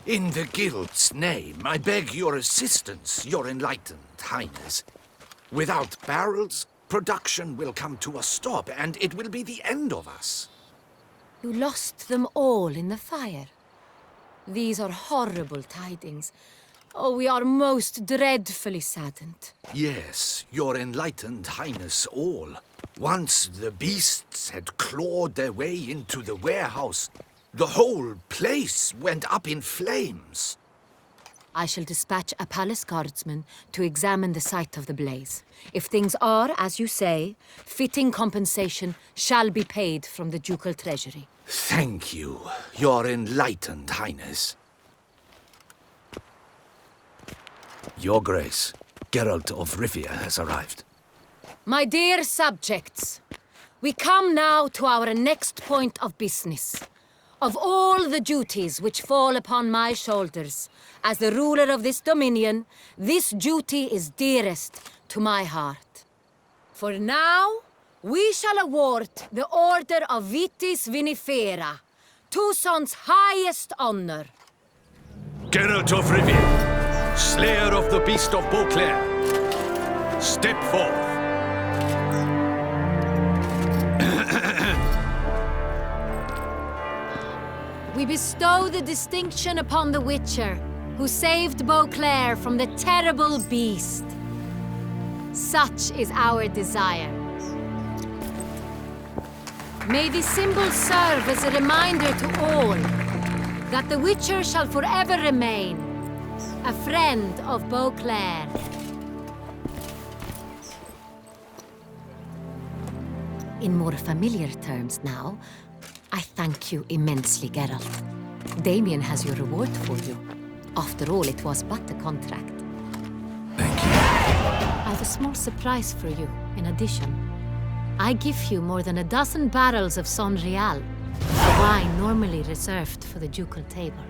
In the Guild's name, I beg your assistance, your enlightened highness. Without barrels, production will come to a stop, and it will be the end of us. You lost them all in the fire. These are horrible tidings. Oh, we are most dreadfully saddened. Yes, your enlightened highness all. Once the beasts had clawed their way into the warehouse, the whole place went up in flames. I shall dispatch a palace guardsman to examine the site of the blaze. If things are, as you say, fitting compensation shall be paid from the ducal treasury. Thank you, your enlightened highness. Your Grace, Geralt of Rivia has arrived. My dear subjects, we come now to our next point of business. Of all the duties which fall upon my shoulders, as the ruler of this dominion, this duty is dearest to my heart. For now, we shall award the Order of Vitis Vinifera, Tucson's highest honor. Geralt of Rivia, Slayer of the Beast of Beauclair, step forth. We bestow the distinction upon the Witcher, who saved Beauclair from the terrible beast. Such is our desire. May this symbol serve as a reminder to all that the Witcher shall forever remain a friend of Beauclair. In more familiar terms now, I thank you immensely, Geralt. Damien has your reward for you. After all, it was but a contract. Thank you. I have a small surprise for you, in addition. I give you more than a dozen barrels of Son Real, a wine normally reserved for the ducal table.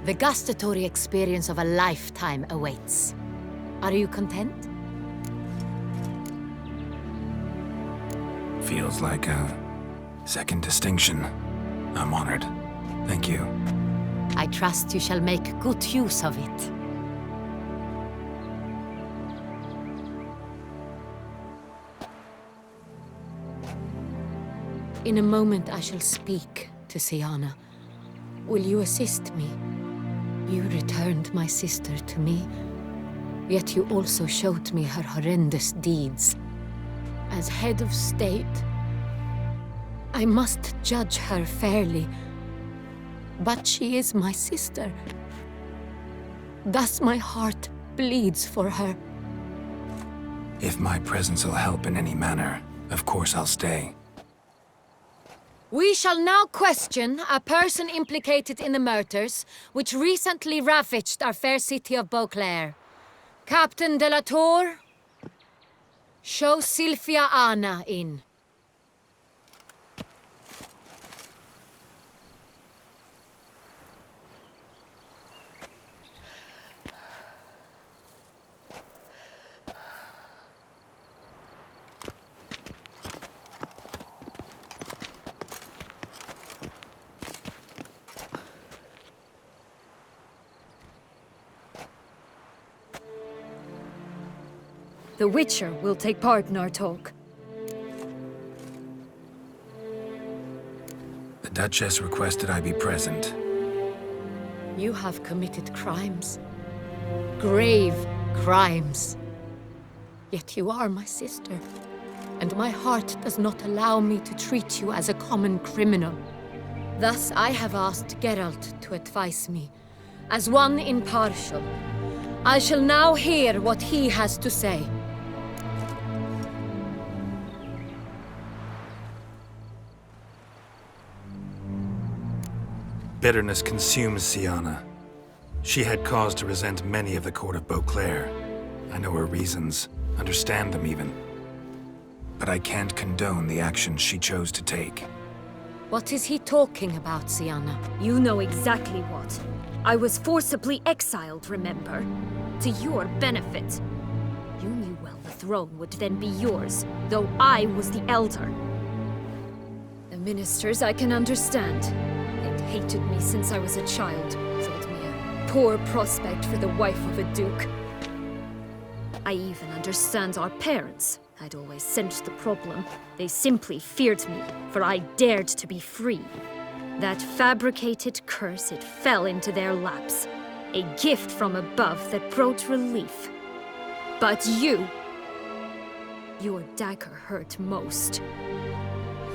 The gustatory experience of a lifetime awaits. Are you content? Feels like a second distinction. I'm honored. Thank you. I trust you shall make good use of it. In a moment I shall speak to Syanna. Will you assist me? You returned my sister to me, yet you also showed me her horrendous deeds. As head of state, I must judge her fairly, but she is my sister. Thus my heart bleeds for her. If my presence will help in any manner, of course I'll stay. We shall now question a person implicated in the murders which recently ravaged our fair city of Beauclair. Captain de la Tour, show Sylvia Anna in. The Witcher will take part in our talk. The Duchess requested I be present. You have committed crimes. Grave crimes. Yet you are my sister, and my heart does not allow me to treat you as a common criminal. Thus I have asked Geralt to advise me, as one impartial. I shall now hear what he has to say. Bitterness consumes Syanna. She had cause to resent many of the court of Beauclair. I know her reasons, understand them even. But I can't condone the actions she chose to take. What is he talking about, Syanna? You know exactly what. I was forcibly exiled, remember? To your benefit. You knew well the throne would then be yours, though I was the elder. The ministers I can understand. They'd hated me since I was a child, so it poor prospect for the wife of a duke. I even understand our parents. I'd always sensed the problem. They simply feared me, for I dared to be free. That fabricated curse, it fell into their laps. A gift from above that brought relief. But you... your dagger hurt most.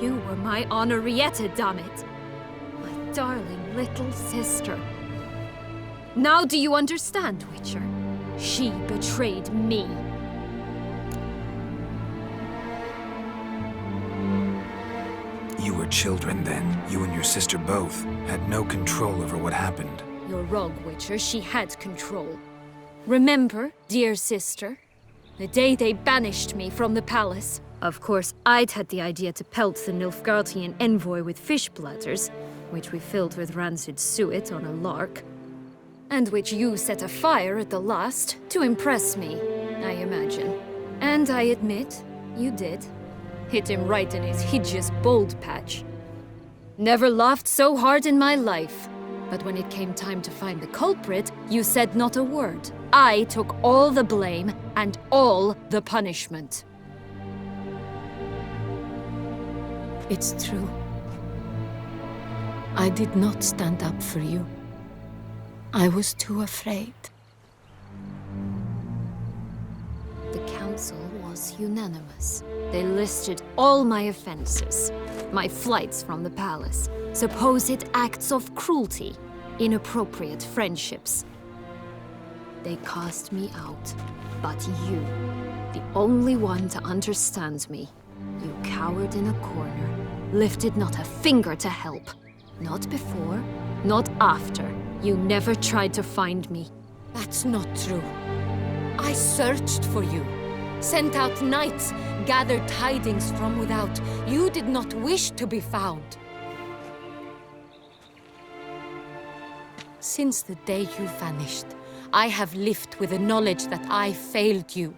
You were my Anarietta, damn it! My darling little sister. Now do you understand, Witcher? She betrayed me. You were children then. You and your sister both had no control over what happened. You're wrong, Witcher. She had control. Remember, dear sister, the day they banished me from the palace? Of course, I'd had the idea to pelt the Nilfgaardian envoy with fish bladders, which we filled with rancid suet on a lark, and which you set afire at the last to impress me, I imagine. And I admit, you did. Hit him right in his hideous bald patch. Never laughed so hard in my life. But when it came time to find the culprit, you said not a word. I took all the blame and all the punishment. It's true. I did not stand up for you. I was too afraid. The council was unanimous. They listed all my offenses. My flights from the palace, supposed acts of cruelty, inappropriate friendships. They cast me out. But you, the only one to understand me, you cowered in a corner, lifted not a finger to help. Not before, not after. You never tried to find me. That's not true. I searched for you. Sent out knights, gathered tidings from without. You did not wish to be found. Since the day you vanished, I have lived with the knowledge that I failed you.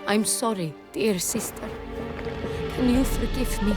I'm sorry, dear sister. Can you forgive me?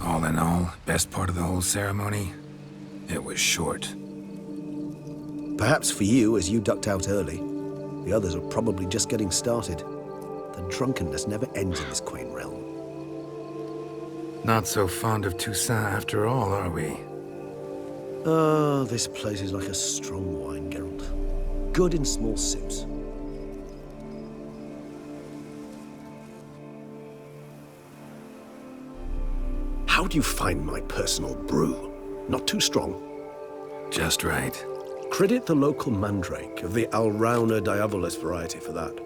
All in all, best part of the whole ceremony? It was short. Perhaps for you, as you ducked out early. The others are probably just getting started. The drunkenness never ends in this quaint realm. Not so fond of Toussaint after all, are we? Ah, this place is like a strong wine, Geralt. Good in small sips. How do you find my personal brew? Not too strong? Just right. Credit the local mandrake of the Alrauna diabolus variety for that.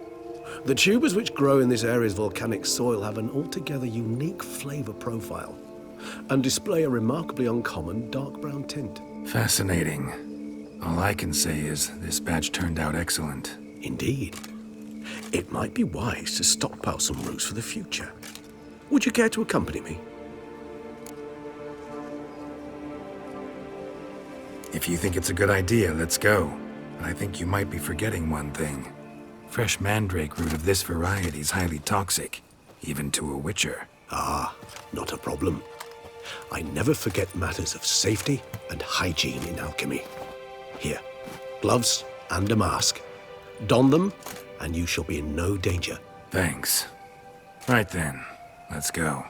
The tubers which grow in this area's volcanic soil have an altogether unique flavor profile and display a remarkably uncommon dark brown tint. Fascinating. All I can say is this batch turned out excellent. Indeed. It might be wise to stockpile some roots for the future. Would you care to accompany me? If you think it's a good idea, let's go. But I think you might be forgetting one thing. Fresh mandrake root of this variety is highly toxic, even to a witcher. Ah, not a problem. I never forget matters of safety and hygiene in alchemy. Here, gloves and a mask. Don them, and you shall be in no danger. Thanks. Right then, let's go.